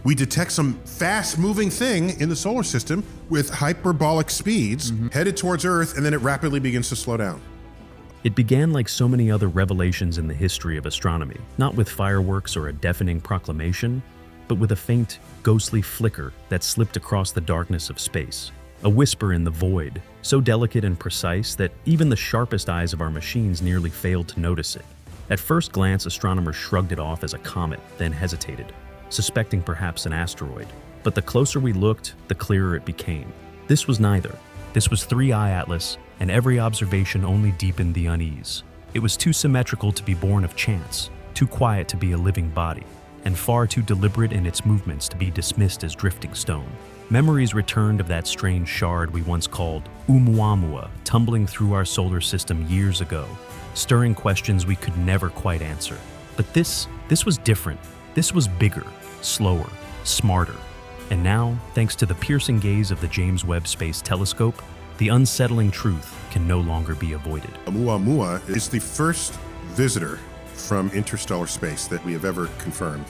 we detect some fast-moving thing in the solar system with hyperbolic speeds headed towards Earth, and then it rapidly begins to slow down. It began like so many other revelations in the history of astronomy, not with fireworks or a deafening proclamation, but with a faint, ghostly flicker that slipped across the darkness of space. A whisper in the void, so delicate and precise that even the sharpest eyes of our machines nearly failed to notice it. At first glance, astronomers shrugged it off as a comet, then hesitated, suspecting perhaps an asteroid. But the closer we looked, the clearer it became. This was neither. This was 3I Atlas, and every observation only deepened the unease. It was too symmetrical to be born of chance, too quiet to be a living body, and far too deliberate in its movements to be dismissed as drifting stone. Memories returned of that strange shard we once called Oumuamua, tumbling through our solar system years ago, stirring questions we could never quite answer. But this was different. This was bigger, slower, smarter. And now, thanks to the piercing gaze of the James Webb Space Telescope, the unsettling truth can no longer be avoided. Oumuamua is the first visitor from interstellar space that we have ever confirmed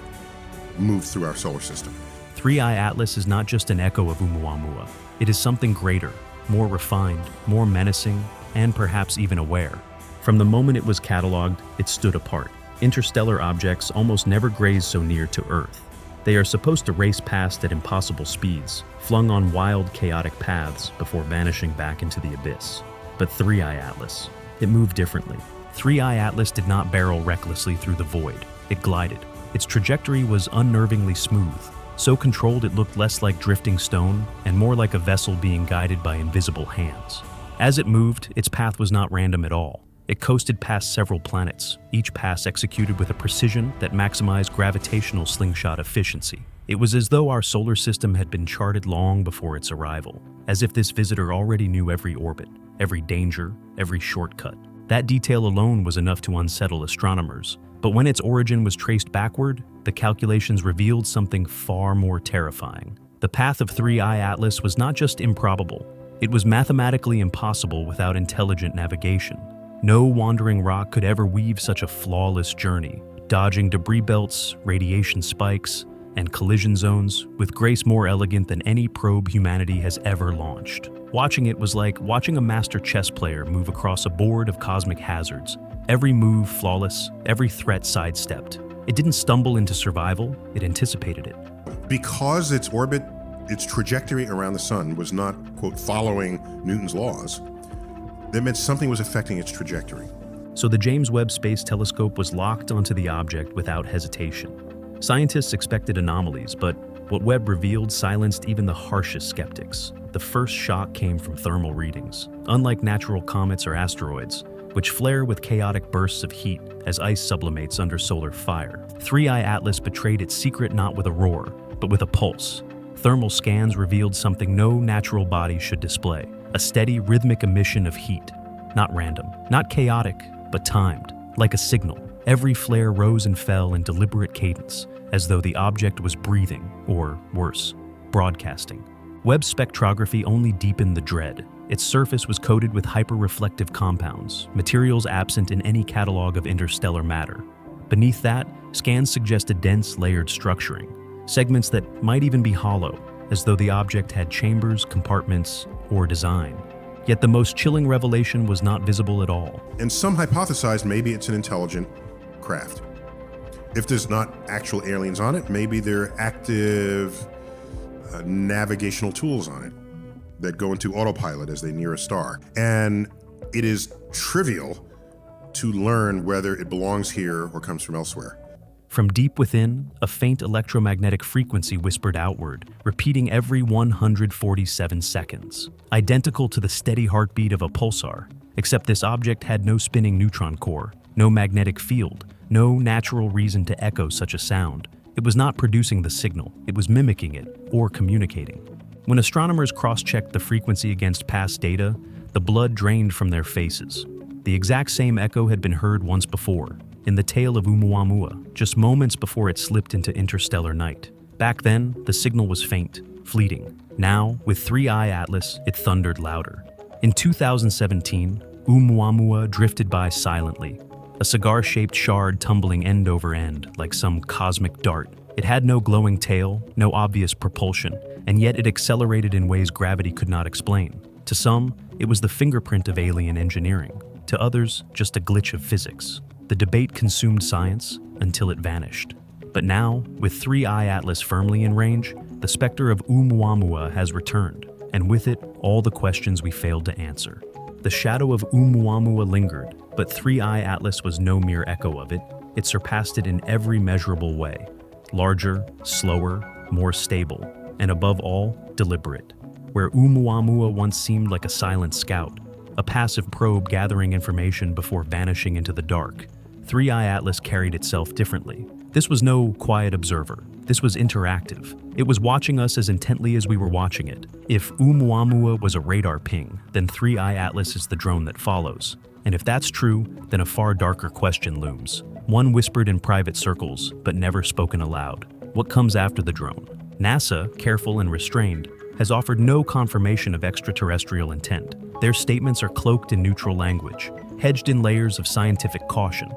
moved through our solar system. 3I Atlas is not just an echo of Oumuamua. It is something greater, more refined, more menacing, and perhaps even aware. From the moment it was cataloged, it stood apart. Interstellar objects almost never graze so near to Earth. They are supposed to race past at impossible speeds, flung on wild, chaotic paths before vanishing back into the abyss. But 3I Atlas, it moved differently. 3I Atlas did not barrel recklessly through the void. It glided. Its trajectory was unnervingly smooth, so controlled it looked less like drifting stone and more like a vessel being guided by invisible hands. As it moved, its path was not random at all. It coasted past several planets, each pass executed with a precision that maximized gravitational slingshot efficiency. It was as though our solar system had been charted long before its arrival, as if this visitor already knew every orbit, every danger, every shortcut. That detail alone was enough to unsettle astronomers. But when its origin was traced backward, the calculations revealed something far more terrifying. The path of 3I Atlas was not just improbable, it was mathematically impossible without intelligent navigation. No wandering rock could ever weave such a flawless journey, dodging debris belts, radiation spikes, and collision zones with grace more elegant than any probe humanity has ever launched. Watching it was like watching a master chess player move across a board of cosmic hazards, every move flawless, every threat sidestepped. It didn't stumble into survival, it anticipated it. Because its orbit, its trajectory around the sun was not, quote, following Newton's laws, that meant something was affecting its trajectory. So the James Webb Space Telescope was locked onto the object without hesitation. Scientists expected anomalies, but what Webb revealed silenced even the harshest skeptics. The first shock came from thermal readings. Unlike natural comets or asteroids, which flare with chaotic bursts of heat as ice sublimates under solar fire, 3I Atlas betrayed its secret not with a roar, but with a pulse. Thermal scans revealed something no natural body should display. A steady, rhythmic emission of heat. Not random, not chaotic, but timed, like a signal. Every flare rose and fell in deliberate cadence, as though the object was breathing, or worse, broadcasting. Webb's spectrography only deepened the dread. Its surface was coated with hyper-reflective compounds, materials absent in any catalog of interstellar matter. Beneath that, scans suggested dense, layered structuring, segments that might even be hollow, as though the object had chambers, compartments, or design. Yet the most chilling revelation was not visible at all. And some hypothesized maybe it's an intelligent craft. If there's not actual aliens on it, maybe there are active navigational tools on it that go into autopilot as they near a star. And it is trivial to learn whether it belongs here or comes from elsewhere. From deep within, a faint electromagnetic frequency whispered outward, repeating every 147 seconds, identical to the steady heartbeat of a pulsar, except this object had no spinning neutron core, no magnetic field, no natural reason to echo such a sound. It was not producing the signal, it was mimicking it, or communicating. When astronomers cross-checked the frequency against past data, the blood drained from their faces. The exact same echo had been heard once before, in the tale of Oumuamua, just moments before it slipped into interstellar night. Back then, the signal was faint, fleeting. Now, with 3I Atlas, it thundered louder. In 2017, Oumuamua drifted by silently, a cigar-shaped shard tumbling end over end like some cosmic dart. It had no glowing tail, no obvious propulsion, and yet it accelerated in ways gravity could not explain. To some, it was the fingerprint of alien engineering. To others, just a glitch of physics. The debate consumed science until it vanished. But now, with 3I Atlas firmly in range, the specter of Oumuamua has returned, and with it, all the questions we failed to answer. The shadow of Oumuamua lingered, but 3I Atlas was no mere echo of it. It surpassed it in every measurable way. Larger, slower, more stable, and above all, deliberate. Where Oumuamua once seemed like a silent scout, a passive probe gathering information before vanishing into the dark, 3I Atlas carried itself differently. This was no quiet observer. This was interactive. It was watching us as intently as we were watching it. If Oumuamua was a radar ping, then 3I Atlas is the drone that follows. And if that's true, then a far darker question looms. One whispered in private circles, but never spoken aloud. What comes after the drone? NASA, careful and restrained, has offered no confirmation of extraterrestrial intent. Their statements are cloaked in neutral language, hedged in layers of scientific caution.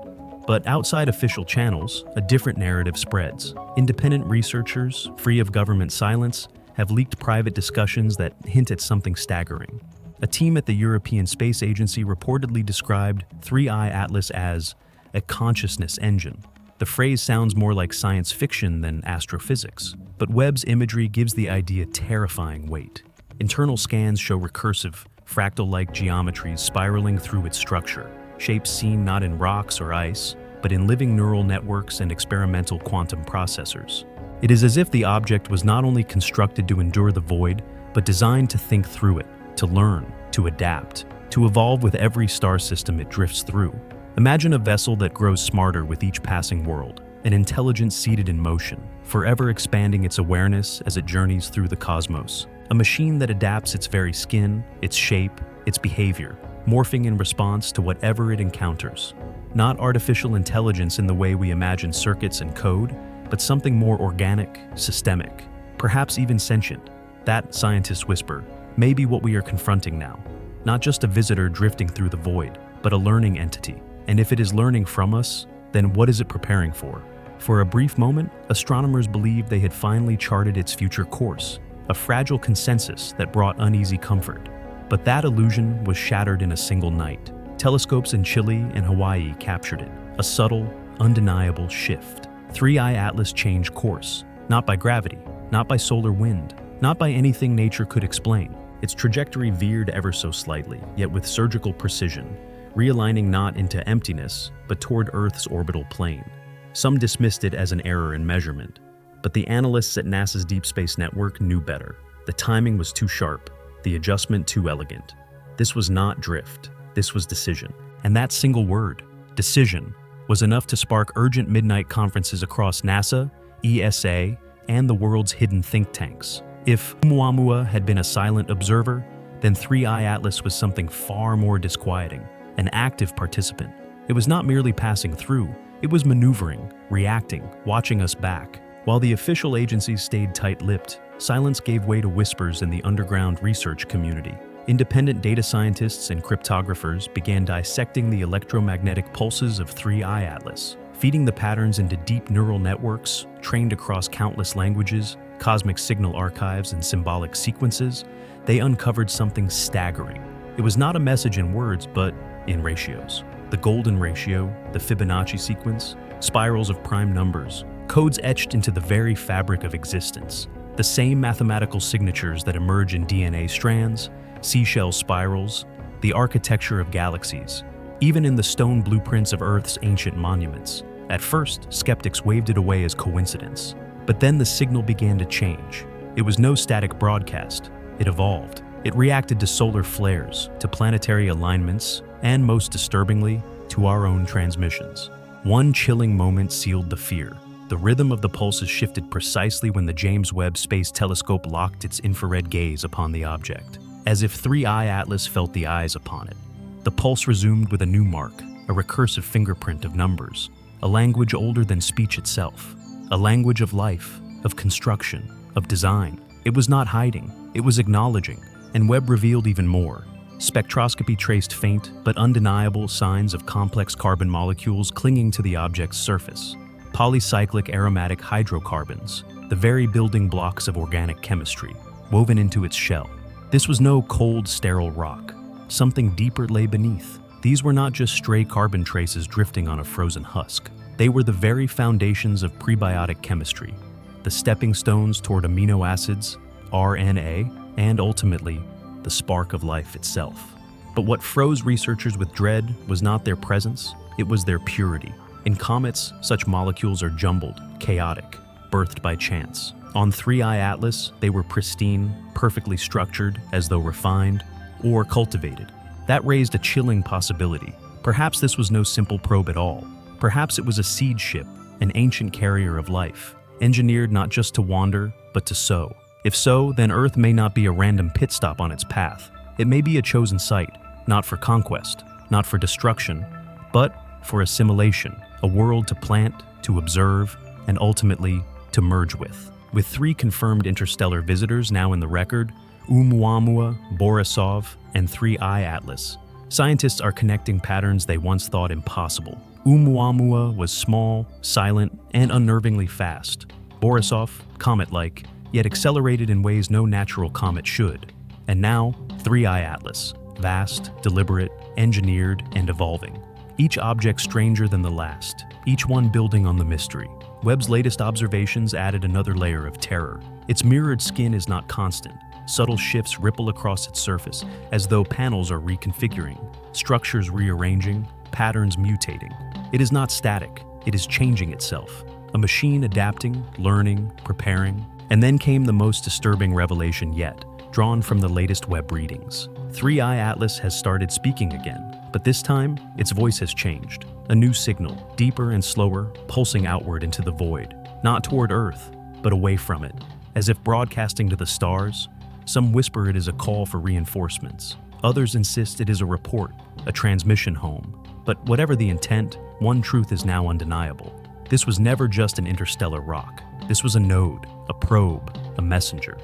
But outside official channels, a different narrative spreads. Independent researchers, free of government silence, have leaked private discussions that hint at something staggering. A team at the European Space Agency reportedly described 3I Atlas as a consciousness engine. The phrase sounds more like science fiction than astrophysics, but Webb's imagery gives the idea terrifying weight. Internal scans show recursive, fractal-like geometries spiraling through its structure, shapes seen not in rocks or ice, but in living neural networks and experimental quantum processors. It is as if the object was not only constructed to endure the void, but designed to think through it, to learn, to adapt, to evolve with every star system it drifts through. Imagine a vessel that grows smarter with each passing world, an intelligence seated in motion, forever expanding its awareness as it journeys through the cosmos. A machine that adapts its very skin, its shape, its behavior, morphing in response to whatever it encounters. Not artificial intelligence in the way we imagine circuits and code, but something more organic, systemic, perhaps even sentient. That, scientists whisper, may be what we are confronting now. Not just a visitor drifting through the void, but a learning entity. And if it is learning from us, then what is it preparing for? For a brief moment, astronomers believed they had finally charted its future course, a fragile consensus that brought uneasy comfort. But that illusion was shattered in a single night. Telescopes in Chile and Hawaii captured it, a subtle, undeniable shift. 3I Atlas changed course, not by gravity, not by solar wind, not by anything nature could explain. Its trajectory veered ever so slightly, yet with surgical precision, realigning not into emptiness, but toward Earth's orbital plane. Some dismissed it as an error in measurement, but the analysts at NASA's Deep Space Network knew better. The timing was too sharp, the adjustment too elegant. This was not drift, this was decision. And that single word, decision, was enough to spark urgent midnight conferences across NASA, ESA, and the world's hidden think tanks. If Oumuamua had been a silent observer, then 3I Atlas was something far more disquieting, an active participant. It was not merely passing through, it was maneuvering, reacting, watching us back. While the official agencies stayed tight-lipped, silence gave way to whispers in the underground research community. Independent data scientists and cryptographers began dissecting the electromagnetic pulses of 3I Atlas, feeding the patterns into deep neural networks, trained across countless languages, cosmic signal archives, and symbolic sequences. They uncovered something staggering. It was not a message in words, but in ratios. The golden ratio, the Fibonacci sequence, spirals of prime numbers, codes etched into the very fabric of existence. The same mathematical signatures that emerge in DNA strands, seashell spirals, the architecture of galaxies, even in the stone blueprints of Earth's ancient monuments. At first, skeptics waved it away as coincidence. But then the signal began to change. It was no static broadcast. It evolved. It reacted to solar flares, to planetary alignments, and most disturbingly, to our own transmissions. One chilling moment sealed the fear. The rhythm of the pulses shifted precisely when the James Webb Space Telescope locked its infrared gaze upon the object, as if 3I Atlas felt the eyes upon it. The pulse resumed with a new mark, a recursive fingerprint of numbers, a language older than speech itself, a language of life, of construction, of design. It was not hiding, it was acknowledging, and Webb revealed even more. Spectroscopy traced faint but undeniable signs of complex carbon molecules clinging to the object's surface. polycyclic aromatic hydrocarbons, the very building blocks of organic chemistry, woven into its shell. This was no cold, sterile rock. Something deeper lay beneath. These were not just stray carbon traces drifting on a frozen husk. They were the very foundations of prebiotic chemistry, the stepping stones toward amino acids, RNA, and ultimately, the spark of life itself. But what froze researchers with dread was not their presence, it was their purity. In comets, such molecules are jumbled, chaotic, birthed by chance. On 3I Atlas, they were pristine, perfectly structured, as though refined, or cultivated. That raised a chilling possibility. Perhaps this was no simple probe at all. Perhaps it was a seed ship, an ancient carrier of life, engineered not just to wander, but to sow. If so, then Earth may not be a random pit stop on its path. It may be a chosen site, not for conquest, not for destruction, but for assimilation, a world to plant, to observe, and ultimately to merge with. With 3 confirmed interstellar visitors now in the record, Oumuamua, Borisov, and 3I Atlas, scientists are connecting patterns they once thought impossible. Oumuamua was small, silent, and unnervingly fast. Borisov, comet-like, yet accelerated in ways no natural comet should. And now, 3I Atlas, vast, deliberate, engineered, and evolving. Each object stranger than the last, each one building on the mystery. Webb's latest observations added another layer of terror. Its mirrored skin is not constant. Subtle shifts ripple across its surface, as though panels are reconfiguring, structures rearranging, patterns mutating. It is not static, it is changing itself. A machine adapting, learning, preparing. And then came the most disturbing revelation yet, drawn from the latest Webb readings. 3I Atlas has started speaking again, but this time, its voice has changed. A new signal, deeper and slower, pulsing outward into the void, not toward Earth, but away from it. As if broadcasting to the stars, some whisper it is a call for reinforcements. Others insist it is a report, a transmission home. But whatever the intent, one truth is now undeniable. This was never just an interstellar rock. This was a node, a probe, a messenger.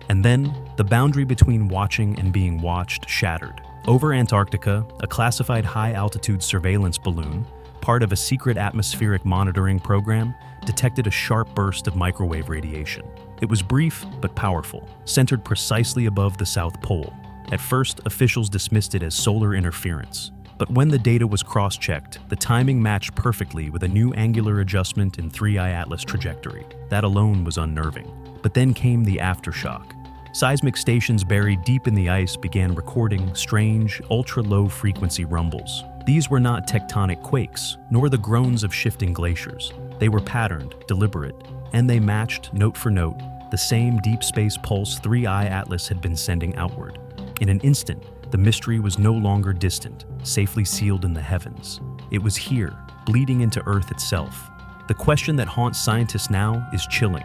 And then, the boundary between watching and being watched shattered. Over Antarctica, a classified high-altitude surveillance balloon, part of a secret atmospheric monitoring program, detected a sharp burst of microwave radiation. It was brief but powerful, centered precisely above the South Pole. At first, officials dismissed it as solar interference. But when the data was cross-checked, the timing matched perfectly with a new angular adjustment in 3I Atlas trajectory. That alone was unnerving. But then came the aftershock. Seismic stations buried deep in the ice began recording strange, ultra-low frequency rumbles. These were not tectonic quakes, nor the groans of shifting glaciers. They were patterned, deliberate, and they matched, note for note, the same deep space pulse 3I Atlas had been sending outward. In an instant, the mystery was no longer distant, safely sealed in the heavens. It was here, bleeding into Earth itself. The question that haunts scientists now is chilling.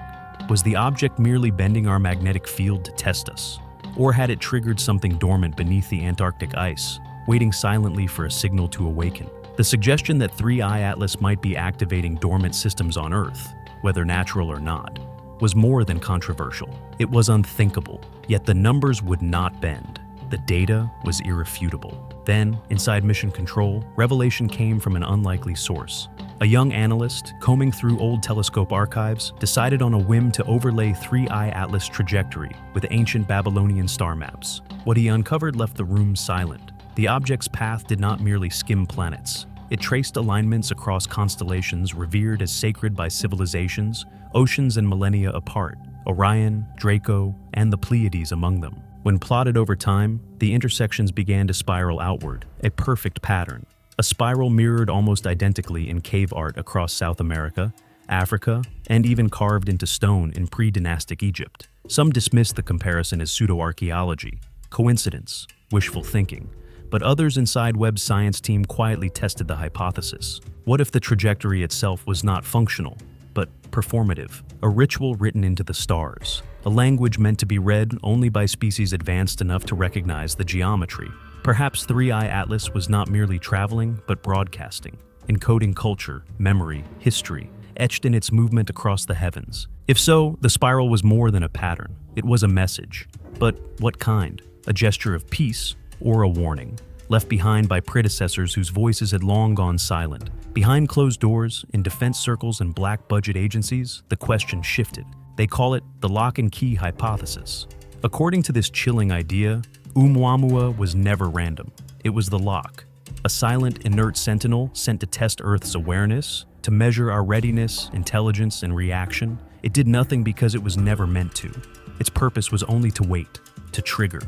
Was the object merely bending our magnetic field to test us? Or had it triggered something dormant beneath the Antarctic ice, waiting silently for a signal to awaken? The suggestion that 3I Atlas might be activating dormant systems on Earth, whether natural or not, was more than controversial. It was unthinkable, yet the numbers would not bend. The data was irrefutable. Then, inside Mission Control, revelation came from an unlikely source. A young analyst, combing through old telescope archives, decided on a whim to overlay 3I Atlas trajectory with ancient Babylonian star maps. What he uncovered left the room silent. The object's path did not merely skim planets. It traced alignments across constellations revered as sacred by civilizations, oceans and millennia apart, Orion, Draco, and the Pleiades among them. When plotted over time, the intersections began to spiral outward, a perfect pattern. A spiral mirrored almost identically in cave art across South America, Africa, and even carved into stone in pre-dynastic Egypt. Some dismissed the comparison as pseudo-archaeology, coincidence, wishful thinking, but others inside Webb's science team quietly tested the hypothesis. What if the trajectory itself was not functional, but performative, a ritual written into the stars, a language meant to be read only by species advanced enough to recognize the geometry? Perhaps 3I Atlas was not merely traveling, but broadcasting, encoding culture, memory, history, etched in its movement across the heavens. If so, the spiral was more than a pattern. It was a message. But what kind? A gesture of peace or a warning? left behind by predecessors whose voices had long gone silent. Behind closed doors, in defense circles and black-budget agencies, the question shifted. They call it the lock and key hypothesis. According to this chilling idea, Oumuamua was never random. It was the lock, a silent, inert sentinel sent to test Earth's awareness, to measure our readiness, intelligence, and reaction. It did nothing because it was never meant to. Its purpose was only to wait, to trigger.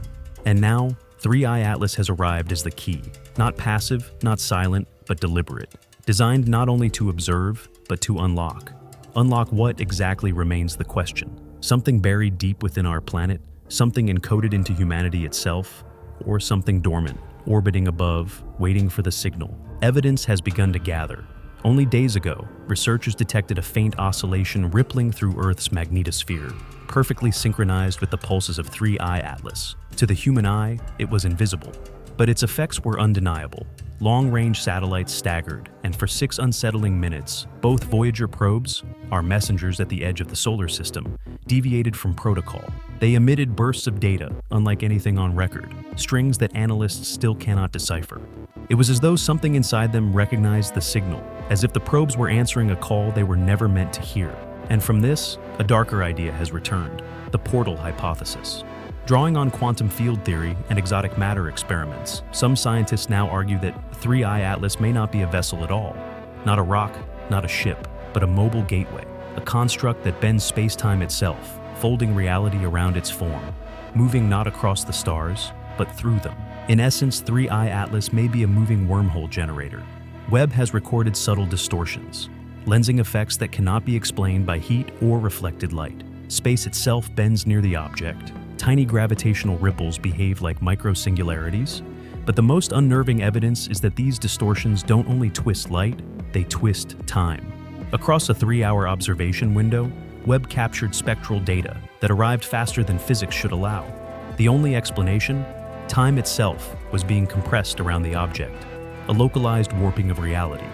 And now, 3i Atlas has arrived as the key. Not passive, not silent, but deliberate. Designed not only to observe, but to unlock. Unlock what exactly remains the question. Something buried deep within our planet, something encoded into humanity itself, or something dormant, orbiting above, waiting for the signal. Evidence has begun to gather. Only days ago, researchers detected a faint oscillation rippling through Earth's magnetosphere, perfectly synchronized with the pulses of 3i Atlas. To the human eye, it was invisible, but its effects were undeniable. Long-range satellites staggered, and for 6 unsettling minutes, both Voyager probes, our messengers at the edge of the solar system, deviated from protocol. They emitted bursts of data, unlike anything on record, strings that analysts still cannot decipher. It was as though something inside them recognized the signal, as if the probes were answering a call they were never meant to hear. And from this, a darker idea has returned, the portal hypothesis. Drawing on quantum field theory and exotic matter experiments, some scientists now argue that 3i Atlas may not be a vessel at all. Not a rock, not a ship, but a mobile gateway, a construct that bends space-time itself, folding reality around its form, moving not across the stars, but through them. In essence, 3i Atlas may be a moving wormhole generator. Webb has recorded subtle distortions, lensing effects that cannot be explained by heat or reflected light. Space itself bends near the object. Tiny gravitational ripples behave like micro-singularities, but the most unnerving evidence is that these distortions don't only twist light, they twist time. Across a 3-hour observation window, Webb captured spectral data that arrived faster than physics should allow. The only explanation? Time itself was being compressed around the object, a localized warping of reality.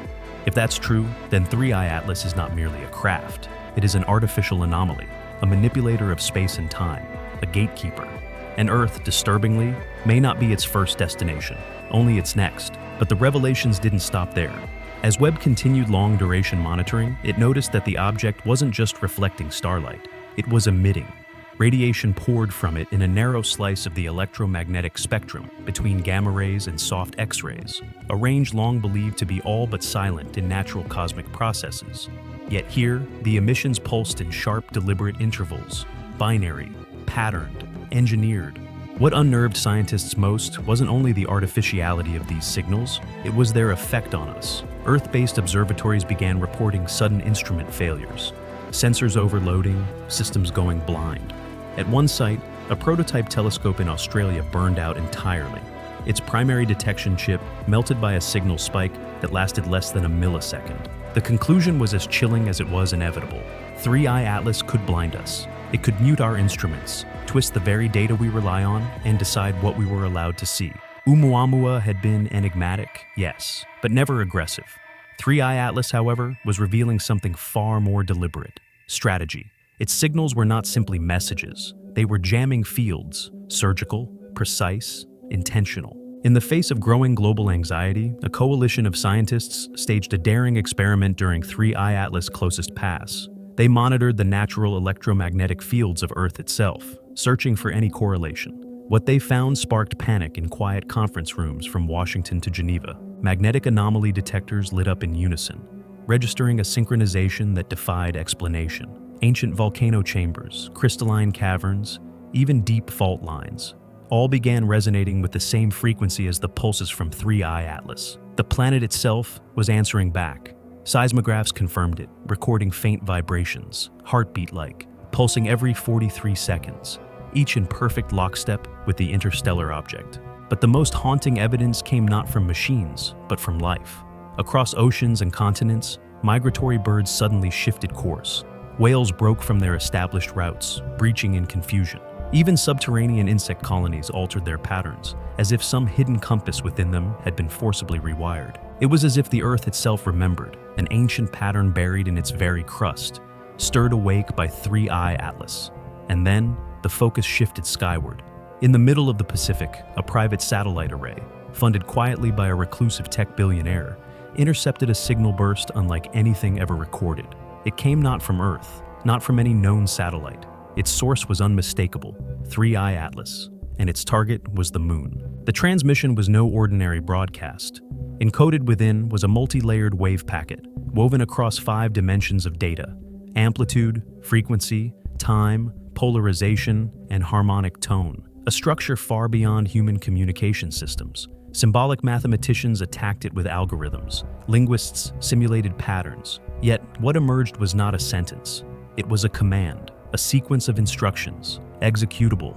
If that's true, then 3i Atlas is not merely a craft. It is an artificial anomaly, a manipulator of space and time, a gatekeeper. And Earth, disturbingly, may not be its first destination, only its next. But the revelations didn't stop there. As Webb continued long-duration monitoring, it noticed that the object wasn't just reflecting starlight, it was emitting. Radiation poured from it in a narrow slice of the electromagnetic spectrum between gamma rays and soft X-rays, a range long believed to be all but silent in natural cosmic processes. Yet here, the emissions pulsed in sharp, deliberate intervals, binary, patterned, engineered. What unnerved scientists most wasn't only the artificiality of these signals, it was their effect on us. Earth-based observatories began reporting sudden instrument failures, sensors overloading, systems going blind. At one site, a prototype telescope in Australia burned out entirely. Its primary detection chip melted by a signal spike that lasted less than a millisecond. The conclusion was as chilling as it was inevitable. 3i Atlas could blind us. It could mute our instruments, twist the very data we rely on, and decide what we were allowed to see. Oumuamua had been enigmatic, yes, but never aggressive. 3i Atlas, however, was revealing something far more deliberate: strategy. Its signals were not simply messages. They were jamming fields, surgical, precise, intentional. In the face of growing global anxiety, a coalition of scientists staged a daring experiment during 3i Atlas' closest pass. They monitored the natural electromagnetic fields of Earth itself, searching for any correlation. What they found sparked panic in quiet conference rooms from Washington to Geneva. Magnetic anomaly detectors lit up in unison, registering a synchronization that defied explanation. Ancient volcano chambers, crystalline caverns, even deep fault lines, all began resonating with the same frequency as the pulses from 3i Atlas. The planet itself was answering back. Seismographs confirmed it, recording faint vibrations, heartbeat-like, pulsing every 43 seconds, each in perfect lockstep with the interstellar object. But the most haunting evidence came not from machines, but from life. Across oceans and continents, migratory birds suddenly shifted course. Whales broke from their established routes, breaching in confusion. Even subterranean insect colonies altered their patterns, as if some hidden compass within them had been forcibly rewired. It was as if the Earth itself remembered, an ancient pattern buried in its very crust, stirred awake by 3i Atlas. And then, the focus shifted skyward. In the middle of the Pacific, a private satellite array, funded quietly by a reclusive tech billionaire, intercepted a signal burst unlike anything ever recorded. It came not from Earth, not from any known satellite. Its source was unmistakable, 3I Atlas, and its target was the Moon. The transmission was no ordinary broadcast. Encoded within was a multi-layered wave packet, woven across 5 dimensions of data: amplitude, frequency, time, polarization, and harmonic tone. A structure far beyond human communication systems. Symbolic mathematicians attacked it with algorithms. Linguists simulated patterns. Yet, what emerged was not a sentence. It was a command, a sequence of instructions, executable,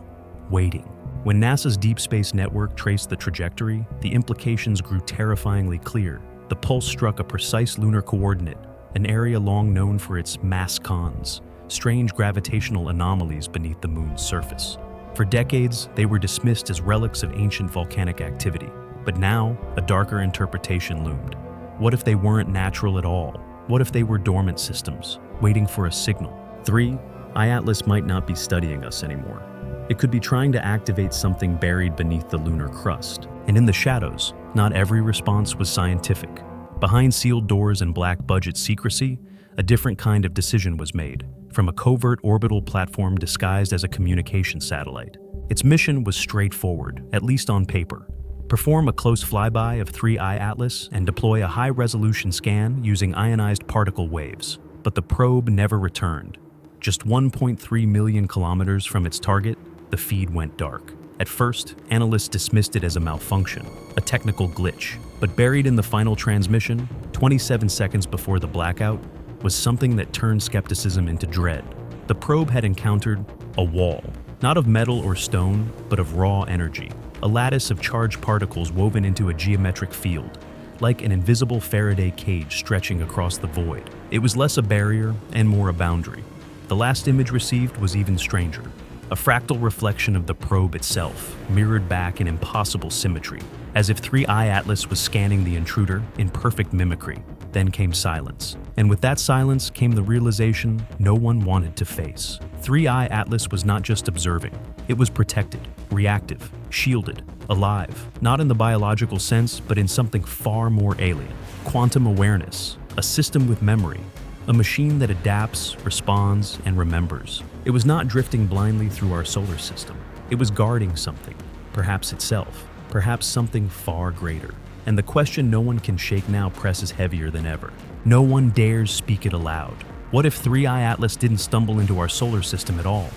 waiting. When NASA's Deep Space Network traced the trajectory, the implications grew terrifyingly clear. The pulse struck a precise lunar coordinate, an area long known for its mass cons, strange gravitational anomalies beneath the Moon's surface. For decades, they were dismissed as relics of ancient volcanic activity. But now, a darker interpretation loomed. What if they weren't natural at all? What if they were dormant systems, waiting for a signal? 3I Atlas might not be studying us anymore. It could be trying to activate something buried beneath the lunar crust. And in the shadows, not every response was scientific. Behind sealed doors and black budget secrecy, a different kind of decision was made, from a covert orbital platform disguised as a communication satellite. Its mission was straightforward, at least on paper. Perform a close flyby of 3I Atlas and deploy a high-resolution scan using ionized particle waves. But the probe never returned. Just 1.3 million kilometers from its target, the feed went dark. At first, analysts dismissed it as a malfunction, a technical glitch. But buried in the final transmission, 27 seconds before the blackout, was something that turned skepticism into dread. The probe had encountered a wall, not of metal or stone, but of raw energy. A lattice of charged particles woven into a geometric field, like an invisible Faraday cage stretching across the void. It was less a barrier and more a boundary. The last image received was even stranger. A fractal reflection of the probe itself, mirrored back in impossible symmetry, as if 3I Atlas was scanning the intruder in perfect mimicry. Then came silence. And with that silence came the realization no one wanted to face. 3I Atlas was not just observing. It was protected, reactive, shielded, alive. Not in the biological sense, but in something far more alien. Quantum awareness, a system with memory, a machine that adapts, responds, and remembers. It was not drifting blindly through our solar system. It was guarding something, perhaps itself, perhaps something far greater. And the question no one can shake now presses heavier than ever. No one dares speak it aloud. What if 3I Atlas didn't stumble into our solar system at all?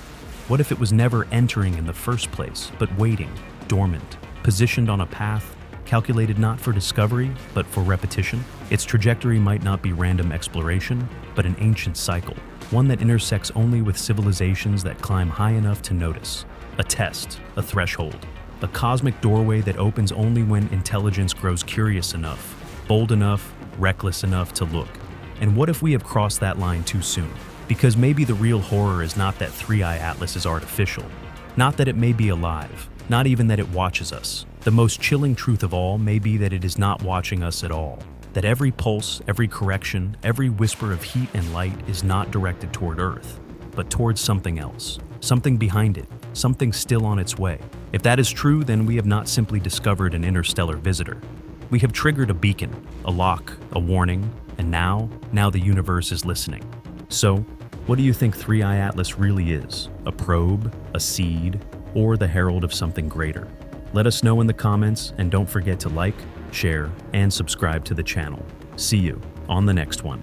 What if it was never entering in the first place, but waiting, dormant, positioned on a path, calculated not for discovery, but for repetition? Its trajectory might not be random exploration, but an ancient cycle, one that intersects only with civilizations that climb high enough to notice. A test, a threshold, a cosmic doorway that opens only when intelligence grows curious enough, bold enough, reckless enough to look. And what if we have crossed that line too soon? Because maybe the real horror is not that 3I Atlas is artificial, not that it may be alive, not even that it watches us. The most chilling truth of all may be that it is not watching us at all, that every pulse, every correction, every whisper of heat and light is not directed toward Earth, but towards something else, something behind it, something still on its way. If that is true, then we have not simply discovered an interstellar visitor. We have triggered a beacon, a lock, a warning, and now the universe is listening. So, what do you think 3I Atlas really is? A probe, a seed, or the herald of something greater? Let us know in the comments, and don't forget to like, share, and subscribe to the channel. See you on the next one.